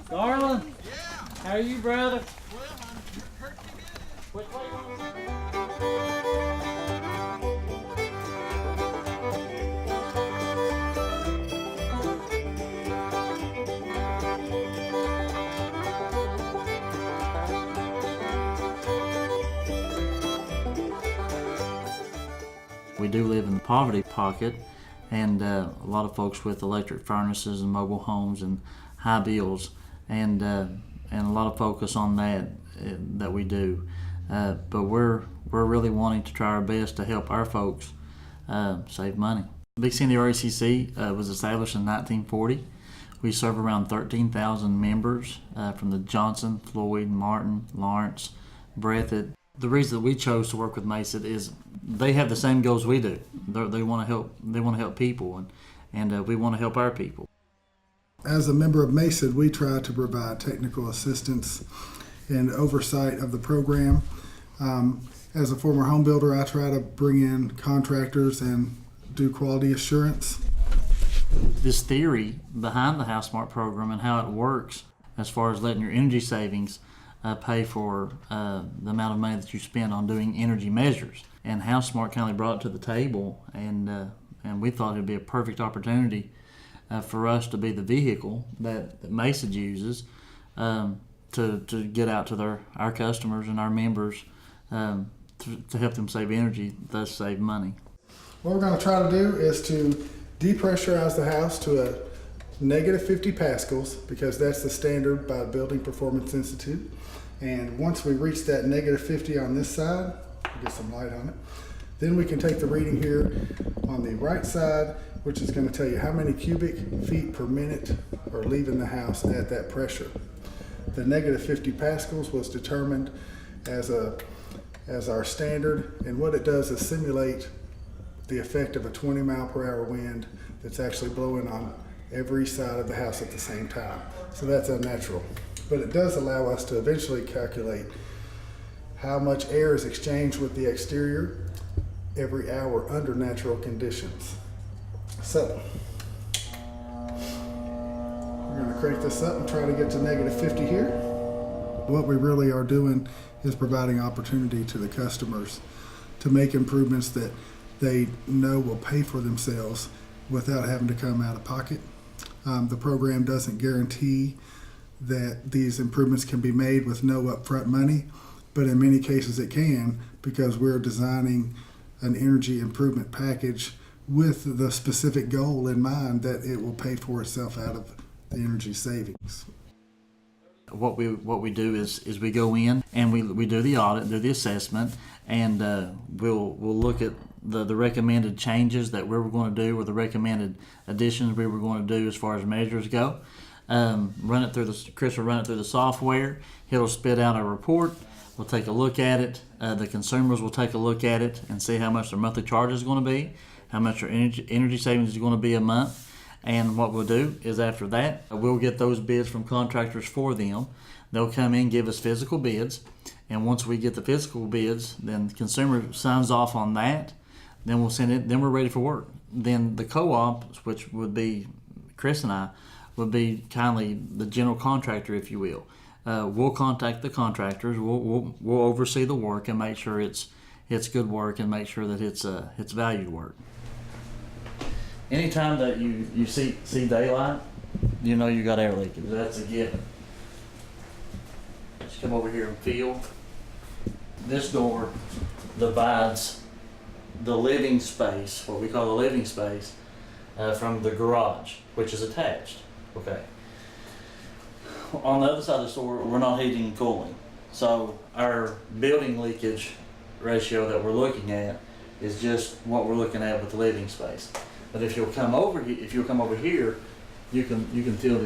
Darling, how are you, brother? Well, I'm hurt you good. Which way you want? We do live in the poverty pocket, and a lot of folks with electric furnaces and mobile homes and high bills, and a lot of focus on that we do. But we're really wanting to try our best to help our folks save money. Big Sandy RACC was established in 1940. We serve around 13,000 members from the Johnson, Floyd, Martin, Lawrence, Breathitt. The reason that we chose to work with Mesa is they have the same goals we do. They want to help. They want to help people, and we want to help our people. As a member of Mesa, we try to provide technical assistance and oversight of the program. As a former home builder, I try to bring in contractors and do quality assurance. This theory behind the HouseSmart program and how it works as far as letting your energy savings pay for the amount of money that you spend on doing energy measures. And HouseSmart kindly brought it to the table, and we thought it'd be a perfect opportunity for us to be the vehicle that Mesa uses to get out to our customers and our members to help them save energy, thus save money. What we're going to try to do is to depressurize the house to a negative 50 pascals, because that's the standard by the Building Performance Institute. And once we reach that negative 50 on this side, we'll get some light on it, then we can take the reading here on the right side, which is going to tell you how many cubic feet per minute are leaving the house at that pressure. The negative 50 pascals was determined as our standard, and what it does is simulate the effect of a 20-mile-per-hour wind that's actually blowing on every side of the house at the same time. So that's unnatural. But it does allow us to eventually calculate how much air is exchanged with the exterior every hour under natural conditions. So we're going to crank this up and try to get to negative 50 here. What we really are doing is providing opportunity to the customers to make improvements that they know will pay for themselves without having to come out of pocket. The program doesn't guarantee that these improvements can be made with no upfront money, but in many cases it can, because we're designing an energy improvement package with the specific goal in mind that it will pay for itself out of the energy savings. What we do is we go in and we do the audit, do the assessment, and we'll look at the recommended changes that we were going to do, or the recommended additions we were going to do as far as measures go. Chris will run it through the software. He'll spit out a report. We'll take a look at it. The consumers will take a look at it and see how much their monthly charge is going to be, how much their energy savings is going to be a month. And what we'll do is, after that, we'll get those bids from contractors for them. They'll come in, give us physical bids, and once we get the physical bids, then the consumer signs off on that. Then we'll send it. Then we're ready for work. Then the co-op, which would be Chris and I, would be kindly the general contractor, if you will. We'll contact the contractors. We'll oversee the work and make sure it's good work, and make sure that it's valued work. Anytime that you see daylight, you know you got air leakage. That's a given. Just come over here and feel. This door divides the living space, what we call the living space, from the garage, which is attached. Okay. On the other side of the store, we're not heating and cooling. So our building leakage ratio that we're looking at is just what we're looking at with the living space. But if you'll come over here, you can feel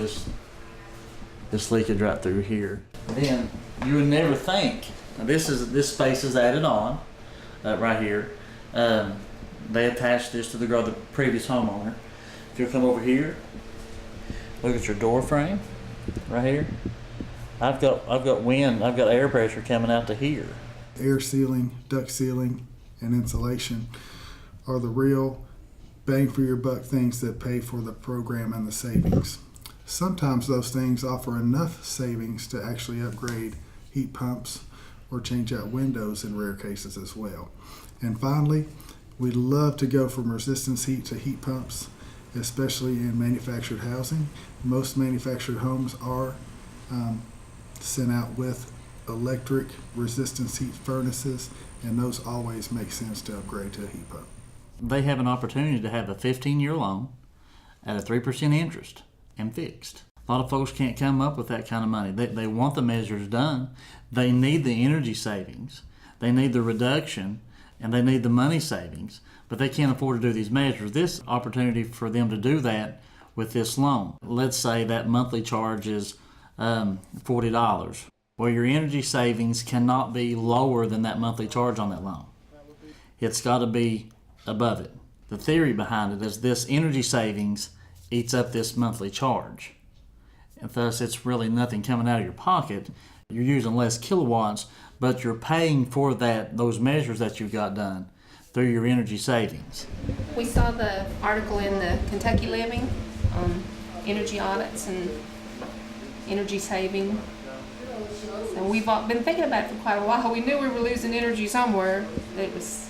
this leakage right through here. Then you would never think, this space is added on right here. They attached this to the previous homeowner. If you'll come over here, look at your door frame right here. I've got wind, I've got air pressure coming out to here. Air sealing, duct sealing, and insulation are the real bang for your buck things that pay for the program and the savings. sometimes those things offer enough savings to actually upgrade heat pumps or change out windows in rare cases as well. And finally, we love to go from resistance heat to heat pumps, especially in manufactured housing. Most manufactured homes are sent out with electric resistance heat furnaces, and those always make sense to upgrade to a heat pump. They have an opportunity to have a 15-year loan at a 3% interest and fixed. A lot of folks can't come up with that kind of money. They want the measures done. They need the energy savings. They need the reduction, and they need the money savings, but they can't afford to do these measures. This opportunity for them to do that with this loan. Let's say that monthly charge is $40. Well, your energy savings cannot be lower than that monthly charge on that loan. It's got to be above it. The theory behind it is this energy savings eats up this monthly charge. And thus, it's really nothing coming out of your pocket. You're using less kilowatts, but you're paying for those measures that you've got done through your energy savings. We saw the article in the Kentucky Living on energy audits and energy saving. And we've been thinking about it for quite a while. We knew we were losing energy somewhere. It was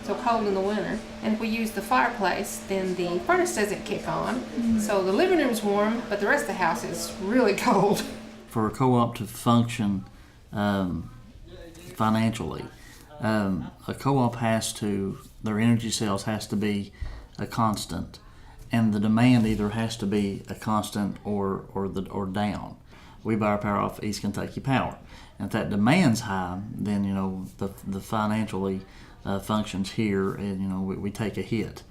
so cold in the winter. And if we use the fireplace, then the furnace doesn't kick on. So the living room's warm, but the rest of the house is really cold. For a co-op to function financially, a co-op their energy sales has to be a constant, and the demand either has to be a constant or down. We buy our power off East Kentucky Power, and if that demand's high, then the financially functions here, and we take a hit,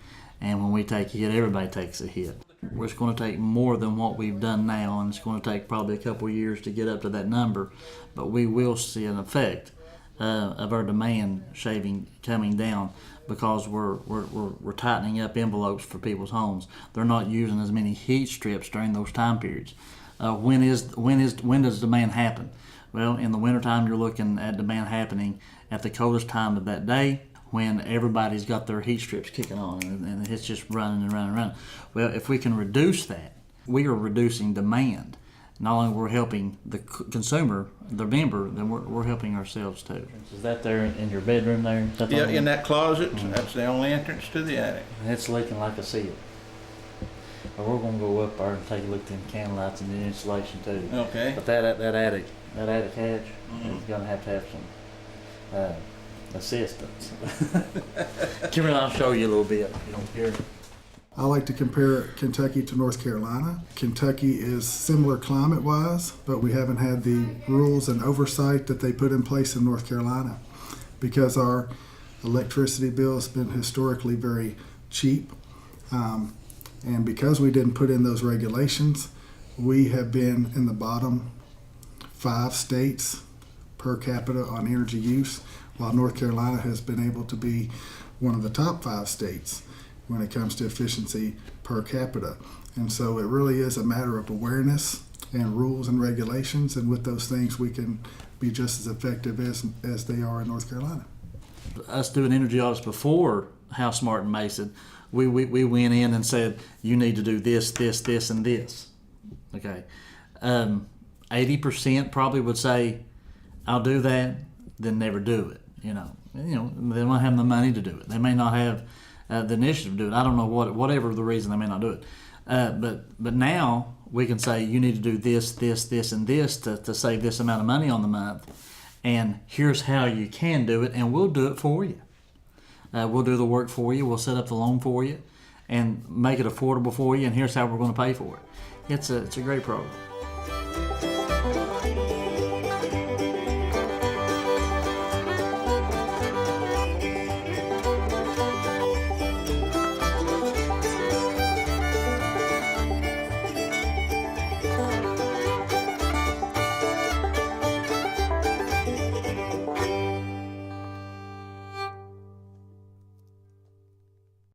and when we take a hit, everybody takes a hit. It's going to take more than what we've done now, and it's going to take probably a couple of years to get up to that number, but we will see an effect of our demand shaving coming down because we're tightening up envelopes for people's homes. They're not using as many heat strips during those time periods. When does demand happen? Well, in the wintertime, you're looking at demand happening at the coldest time of that day, when everybody's got their heat strips kicking on and it's just running and running and running. Well, if we can reduce that, we are reducing demand. Not only we're helping the consumer, the member, then we're helping ourselves too. Is that there in your bedroom there? Yeah, in that closet. That's the only entrance to the attic. It's leaking like a seal. But we're going to go up there and take a look at them can lights and the insulation too. Okay. But that attic hatch is going to have some assistance. Come here, I'll show you a little bit. You don't care. I like to compare Kentucky to North Carolina. Kentucky is similar climate-wise, but we haven't had the rules and oversight that they put in place in North Carolina because our electricity bill has been historically very cheap. And because we didn't put in those regulations, we have been in the bottom 5 states per capita on energy use, while North Carolina has been able to be one of the top 5 states when it comes to efficiency per capita. And so it really is a matter of awareness and rules and regulations, and with those things we can be just as effective as they are in North Carolina. Us doing energy audits before House Smart and Mason, we went in and said, you need to do this, this, this, and this. Okay. 80% probably would say, I'll do that, then never do it. They don't have the money to do it. They may not have the initiative to do it. I don't know whatever the reason they may not do it. But now we can say you need to do this, this, this, and this to save this amount of money on the month. And here's how you can do it, and we'll do it for you. We'll do the work for you. We'll set up the loan for you and make it affordable for you, and here's how we're going to pay for it. It's a great program.